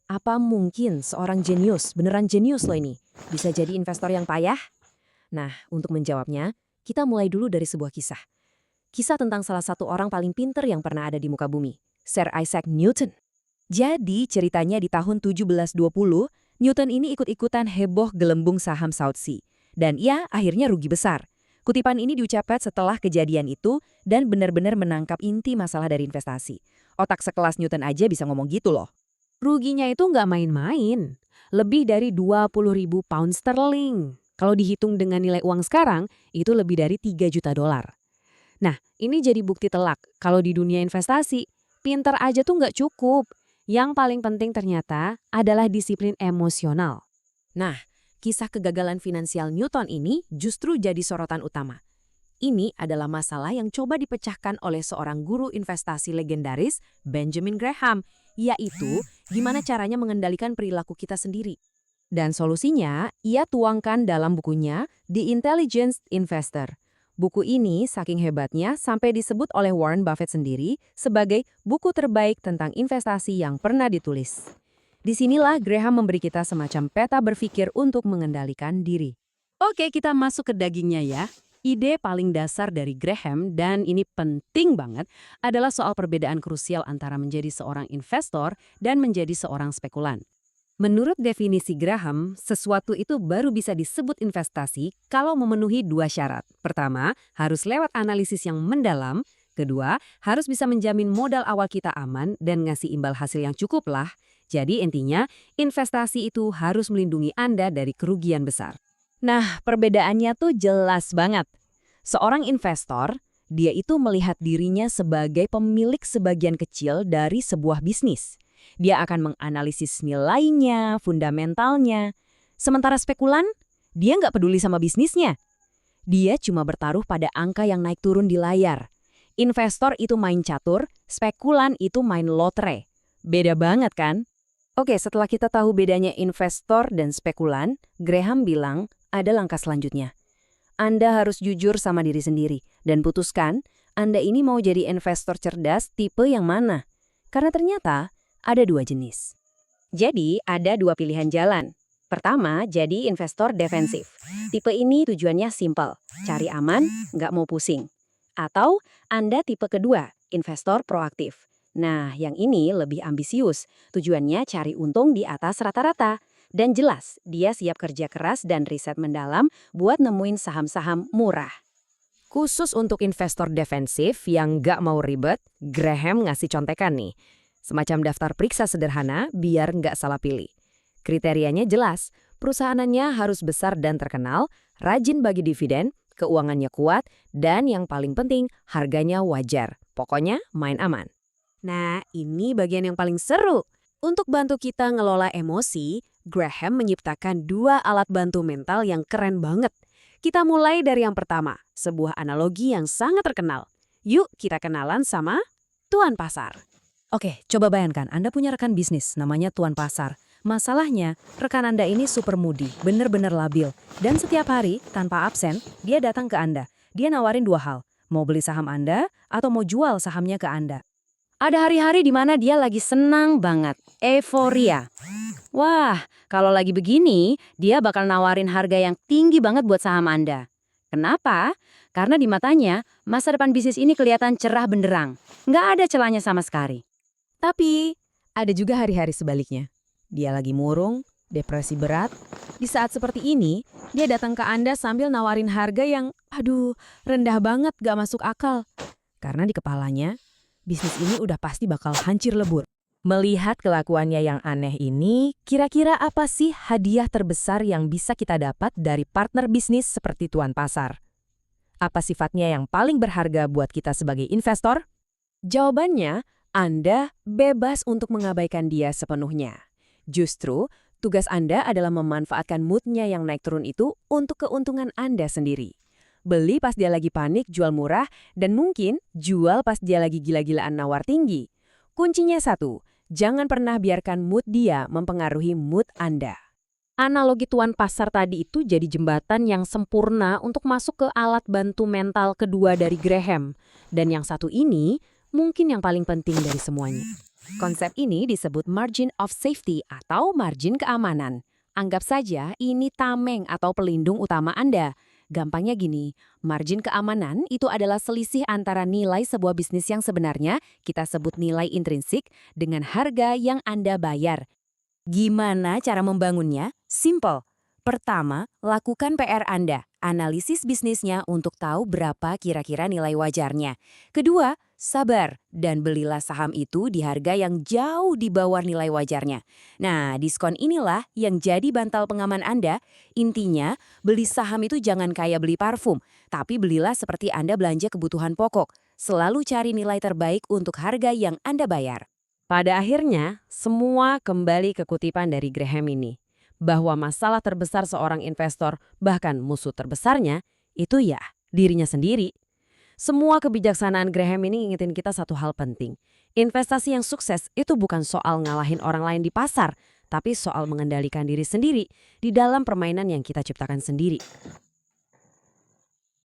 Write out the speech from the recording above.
Apa mungkin seorang jenius, beneran jenius loh ini, bisa jadi investor yang payah? Nah, untuk menjawabnya, kita mulai dulu dari sebuah kisah. Kisah tentang salah satu orang paling pinter yang pernah ada di muka bumi, Sir Isaac Newton. Jadi ceritanya di tahun 1720, Newton ini ikut-ikutan heboh gelembung saham South Sea. Dan ia akhirnya rugi besar. Kutipan ini diucapkan setelah kejadian itu dan benar-benar menangkap inti masalah dari investasi. Otak sekelas Newton aja bisa ngomong gitu loh. Ruginya itu nggak main-main. Lebih dari 20.000 pound sterling. Kalau dihitung dengan nilai uang sekarang, itu lebih dari 3 juta dolar. Nah, ini jadi bukti telak. Kalau di dunia investasi, pinter aja tuh nggak cukup. Yang paling penting ternyata adalah disiplin emosional. Nah, kisah kegagalan finansial Newton ini justru jadi sorotan utama. Ini adalah masalah yang coba dipecahkan oleh seorang guru investasi legendaris, Benjamin Graham, yaitu gimana caranya mengendalikan perilaku kita sendiri. Dan solusinya, ia tuangkan dalam bukunya The Intelligent Investor. Buku ini saking hebatnya sampai disebut oleh Warren Buffett sendiri sebagai buku terbaik tentang investasi yang pernah ditulis. Disinilah Graham memberi kita semacam peta berpikir untuk mengendalikan diri. Oke, kita masuk ke dagingnya ya. Ide paling dasar dari Graham, dan ini penting banget, adalah soal perbedaan krusial antara menjadi seorang investor dan menjadi seorang spekulan. Menurut definisi Graham, sesuatu itu baru bisa disebut investasi kalau memenuhi dua syarat. Pertama, harus lewat analisis yang mendalam. Kedua, harus bisa menjamin modal awal kita aman dan ngasih imbal hasil yang cukup lah. Jadi intinya, investasi itu harus melindungi Anda dari kerugian besar. Nah, perbedaannya tuh jelas banget. Seorang investor, dia itu melihat dirinya sebagai pemilik sebagian kecil dari sebuah bisnis. Dia akan menganalisis nilainya, fundamentalnya. Sementara spekulan, dia nggak peduli sama bisnisnya. Dia cuma bertaruh pada angka yang naik turun di layar. Investor itu main catur, spekulan itu main lotre. Beda banget kan? Oke, setelah kita tahu bedanya investor dan spekulan, Graham bilang, ada langkah selanjutnya. Anda harus jujur sama diri sendiri dan putuskan Anda ini mau jadi investor cerdas tipe yang mana. Karena ternyata ada dua jenis. Jadi ada dua pilihan jalan. Pertama, jadi investor defensif. Tipe ini tujuannya simpel, cari aman, nggak mau pusing. Atau Anda tipe kedua, investor proaktif. Nah, yang ini lebih ambisius. Tujuannya cari untung di atas rata-rata. Dan jelas, dia siap kerja keras dan riset mendalam buat nemuin saham-saham murah. Khusus untuk investor defensif yang nggak mau ribet, Graham ngasih contekan nih. Semacam daftar periksa sederhana biar nggak salah pilih. Kriterianya jelas, perusahaannya harus besar dan terkenal, rajin bagi dividen, keuangannya kuat, dan yang paling penting, harganya wajar. Pokoknya main aman. Nah, ini bagian yang paling seru. Untuk bantu kita ngelola emosi, Graham menciptakan dua alat bantu mental yang keren banget. Kita mulai dari yang pertama, sebuah analogi yang sangat terkenal. Yuk kita kenalan sama Tuan Pasar. Oke, coba bayangkan Anda punya rekan bisnis namanya Tuan Pasar. Masalahnya, rekan Anda ini super moody, bener-bener labil. Dan setiap hari, tanpa absen, dia datang ke Anda. Dia nawarin dua hal, mau beli saham Anda atau mau jual sahamnya ke Anda. Ada hari-hari di mana dia lagi senang banget, euforia. Wah, kalau lagi begini, dia bakal nawarin harga yang tinggi banget buat saham Anda. Kenapa? Karena di matanya, masa depan bisnis ini kelihatan cerah benderang. Nggak ada celahnya sama sekali. Tapi, ada juga hari-hari sebaliknya. Dia lagi murung, depresi berat. Di saat seperti ini, dia datang ke Anda sambil nawarin harga yang, rendah banget, gak masuk akal. Karena di kepalanya, bisnis ini udah pasti bakal hancur lebur. Melihat kelakuannya yang aneh ini, kira-kira apa sih hadiah terbesar yang bisa kita dapat dari partner bisnis seperti Tuan Pasar? Apa sifatnya yang paling berharga buat kita sebagai investor? Jawabannya, Anda bebas untuk mengabaikan dia sepenuhnya. Justru, tugas Anda adalah memanfaatkan moodnya yang naik turun itu untuk keuntungan Anda sendiri. Beli pas dia lagi panik, jual murah, dan mungkin jual pas dia lagi gila-gilaan nawar tinggi. Kuncinya satu, jangan pernah biarkan mood dia mempengaruhi mood Anda. Analogi Tuan Pasar tadi itu jadi jembatan yang sempurna untuk masuk ke alat bantu mental kedua dari Graham. Dan yang satu ini mungkin yang paling penting dari semuanya. Konsep ini disebut margin of safety atau margin keamanan. Anggap saja ini tameng atau pelindung utama Anda. Gampangnya gini, margin keamanan itu adalah selisih antara nilai sebuah bisnis yang sebenarnya kita sebut nilai intrinsik dengan harga yang Anda bayar. Gimana cara membangunnya? Simple. Pertama, lakukan PR Anda. Analisis bisnisnya untuk tahu berapa kira-kira nilai wajarnya. Kedua, sabar dan belilah saham itu di harga yang jauh di bawah nilai wajarnya. Nah, diskon inilah yang jadi bantal pengaman Anda. Intinya, beli saham itu jangan kayak beli parfum, tapi belilah seperti Anda belanja kebutuhan pokok. Selalu cari nilai terbaik untuk harga yang Anda bayar. Pada akhirnya, semua kembali ke kutipan dari Graham ini. Bahwa masalah terbesar seorang investor, bahkan musuh terbesarnya, itu ya dirinya sendiri. Semua kebijaksanaan Graham ini ngingetin kita satu hal penting. Investasi yang sukses itu bukan soal ngalahin orang lain di pasar, tapi soal mengendalikan diri sendiri di dalam permainan yang kita ciptakan sendiri.